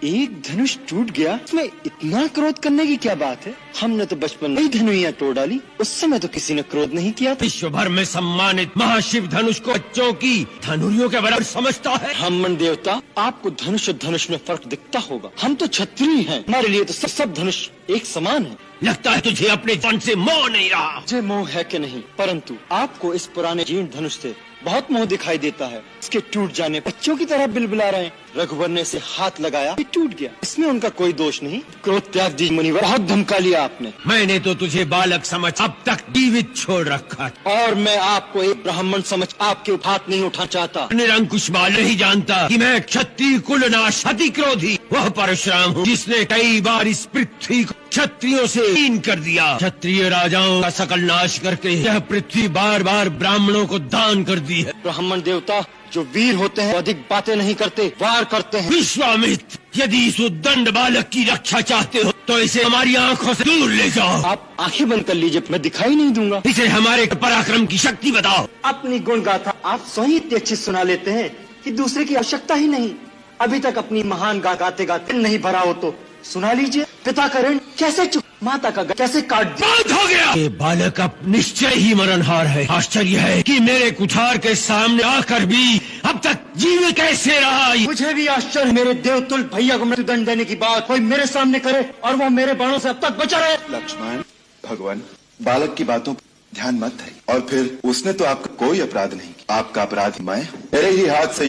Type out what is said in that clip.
एक धनुष टूट गया, इसमें इतना क्रोध करने की क्या बात है? हमने तो बचपन में ही धनुइयाँ तोड़ डाली, उस समय तो किसी ने क्रोध नहीं किया था। विश्व भर में सम्मानित महाशिव धनुष को बच्चों की धनुरियों के बराबर समझता है। ब्राह्मण देवता, आपको धनुष और धनुष में फर्क दिखता होगा। हम तो क्षत्रिय हैं, हमारे लिए तो सब धनुष एक समान है। लगता है तुझे अपने जान से मोह नहीं रहा। मुझे मोह है कि नहीं, परंतु आपको इस पुराने जीर्ण धनुष से बहुत मोह दिखाई देता है। इसके टूट जाने बच्चों की तरह बिलबिला रहे हैं। रघुवर ने इसे हाथ लगाया, ये टूट गया, इसमें उनका कोई दोष नहीं। क्रोध त्याग दीजिए मुनिवर, बहुत धमका लिया आपने। मैंने तो तुझे बालक समझ अब तक जीवित छोड़ रखा, और मैं आपको एक ब्राह्मण समझ आपके हाथ नहीं उठा चाहता। निरंकुश बाल नहीं जानता कि मैं क्षत्रिय कुलनाश अति क्रोधी वह परशुराम हूँ जिसने कई बार इस पृथ्वी को क्षत्रियों से हीन कर दिया। क्षत्रिय राजाओं का सकल नाश करके यह पृथ्वी बार बार ब्राह्मणों को दान कर दी है। ब्राह्मण देवता, जो वीर होते हैं अधिक बातें नहीं करते, वार करते हैं। विश्वामित्र, यदि इस उद्दंड बालक की रक्षा चाहते हो तो इसे हमारी आंखों से दूर ले जाओ। आप आंखें बंद कर लीजिए, मैं दिखाई नहीं दूंगा। इसे हमारे पराक्रम की शक्ति बताओ। अपनी गुण गाथा आप स्वयं इतनी अच्छी सुना लेते हैं कि दूसरे की आवश्यकता ही नहीं। अभी तक अपनी महान गाते गाते नहीं भरा हो तो सुना लीजिए। पिता का ऋण कैसे चुक, माता का कैसे काट दिया। बंद हो गया। ये बालक अब निश्चय ही मरणहार है। आश्चर्य है कि मेरे कुठार के सामने आकर भी अब तक जीवित कैसे रहा। मुझे भी आश्चर्य, मेरे देवतुल भैया को मृत्युदंड देने की बात कोई मेरे सामने करे और वो मेरे बाणों से अब तक बचा रहे। लक्ष्मण, भगवान, बालक की बातों पर ध्यान मत है। और फिर उसने तो आपका कोई अपराध नहीं किया। आपका अपराध मैं, मेरे ही हाथ से